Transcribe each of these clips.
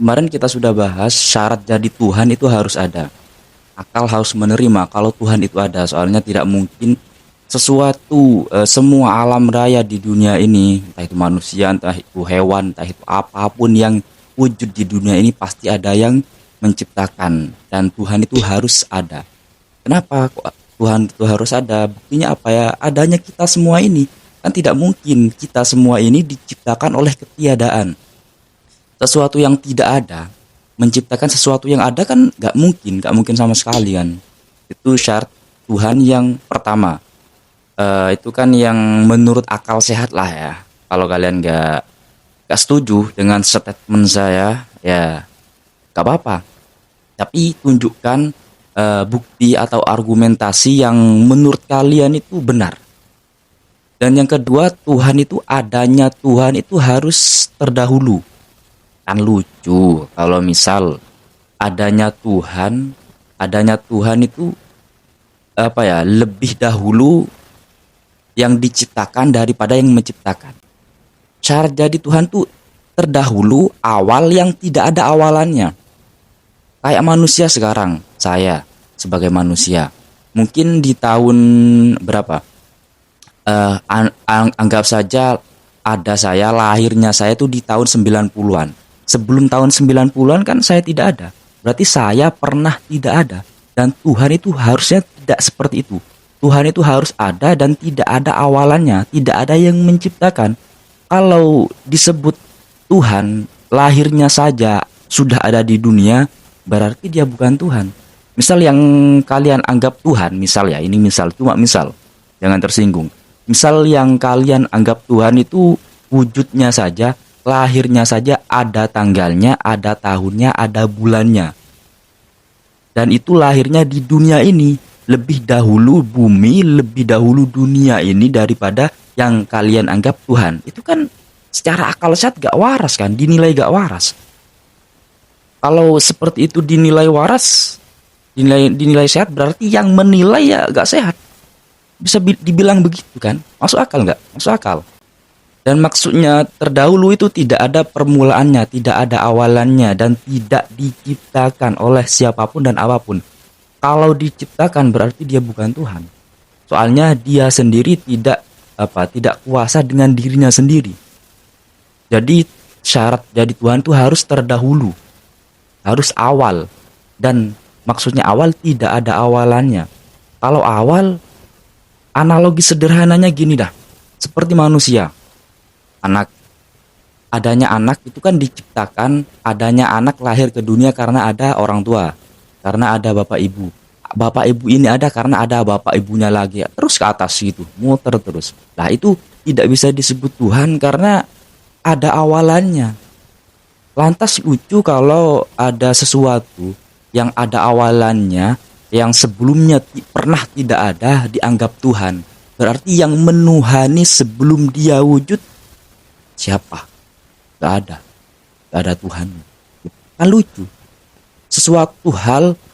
Kemarin kita sudah bahas syarat jadi Tuhan itu harus ada. Akal harus menerima kalau Tuhan itu ada. Soalnya tidak mungkin sesuatu, semua alam raya di dunia ini, entah itu manusia, entah itu hewan, entah itu apapun yang wujud di dunia ini pasti ada yang menciptakan dan Tuhan itu harus ada. Kenapa kok Tuhan itu harus ada? Buktinya apa ya? Adanya kita semua ini. Kan tidak mungkin kita semua ini diciptakan oleh ketiadaan. Sesuatu yang tidak ada menciptakan sesuatu yang ada kan nggak mungkin sama sekali kan. Itu syarat Tuhan yang pertama. Itu kan yang menurut akal sehat lah ya. Kalau kalian nggak setuju dengan statement saya, ya nggak apa-apa. Tapi tunjukkan bukti atau argumentasi yang menurut kalian itu benar. Dan yang kedua, adanya Tuhan itu harus terdahulu. Kan lucu kalau misal adanya Tuhan itu apa ya, lebih dahulu yang diciptakan daripada yang menciptakan. Syarat jadi Tuhan tuh terdahulu, awal yang tidak ada awalannya. Kayak manusia sekarang, saya sebagai manusia. Mungkin di tahun berapa? Anggap saja lahirnya saya tuh di tahun 90-an. Sebelum tahun 90-an kan saya tidak ada. Berarti saya pernah tidak ada. Dan Tuhan itu harusnya tidak seperti itu. Tuhan itu harus ada dan tidak ada awalannya, tidak ada yang menciptakan. Kalau disebut Tuhan lahirnya saja sudah ada di dunia, berarti dia bukan Tuhan. Misal yang kalian anggap Tuhan, misal ya, ini misal, cuma misal, jangan tersinggung. Misal yang kalian anggap Tuhan itu wujudnya saja, lahirnya saja, ada tanggalnya, ada tahunnya, ada bulannya. Dan itu lahirnya di dunia ini, lebih dahulu bumi, lebih dahulu dunia ini daripada yang kalian anggap Tuhan. Itu kan secara akal sehat gak waras kan, dinilai gak waras. Kalau seperti itu dinilai waras, dinilai sehat, berarti yang menilai ya gak sehat. Bisa dibilang begitu kan? Masuk akal nggak? Masuk akal. Dan maksudnya terdahulu itu tidak ada permulaannya, tidak ada awalannya, dan tidak diciptakan oleh siapapun dan apapun. Kalau diciptakan berarti dia bukan Tuhan. Soalnya dia sendiri tidak kuasa dengan dirinya sendiri. Jadi syarat jadi Tuhan itu harus terdahulu, harus awal, dan maksudnya awal tidak ada awalannya. Kalau awal, analogi sederhananya gini dah, seperti manusia. Adanya anak itu kan diciptakan, adanya anak lahir ke dunia karena ada orang tua, karena ada bapak ibu. Bapak ibu ini ada karena ada bapak ibunya lagi, terus ke atas gitu, muter terus. Nah itu tidak bisa disebut Tuhan karena ada awalannya. Lantas lucu kalau ada sesuatu yang ada awalannya, yang sebelumnya pernah tidak ada, dianggap Tuhan. Berarti yang menuhani sebelum dia wujud siapa? Gak ada. Gak ada Tuhan. Kan lucu.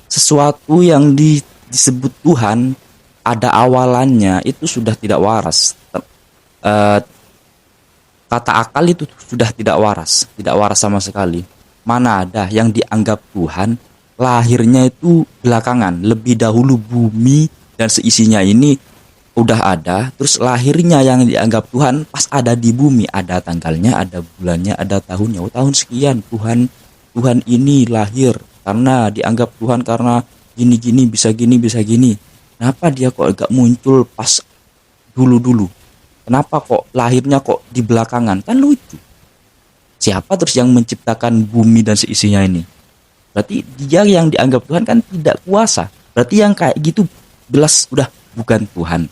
Sesuatu yang disebut Tuhan ada awalannya, itu sudah tidak waras. Kata akal itu sudah tidak waras sama sekali. Mana ada yang dianggap Tuhan lahirnya itu belakangan, lebih dahulu bumi dan seisinya ini udah ada, terus lahirnya yang dianggap Tuhan pas ada di bumi, ada tanggalnya, ada bulannya, ada tahunnya. Tahun sekian Tuhan ini lahir karena dianggap Tuhan karena gini bisa gini. Kenapa dia kok gak muncul pas dulu? Kenapa kok lahirnya kok di belakangan? Kan lucu. Siapa terus yang menciptakan bumi dan seisinya ini? Berarti dia yang dianggap Tuhan kan tidak kuasa. Berarti yang kayak gitu jelas udah bukan Tuhan.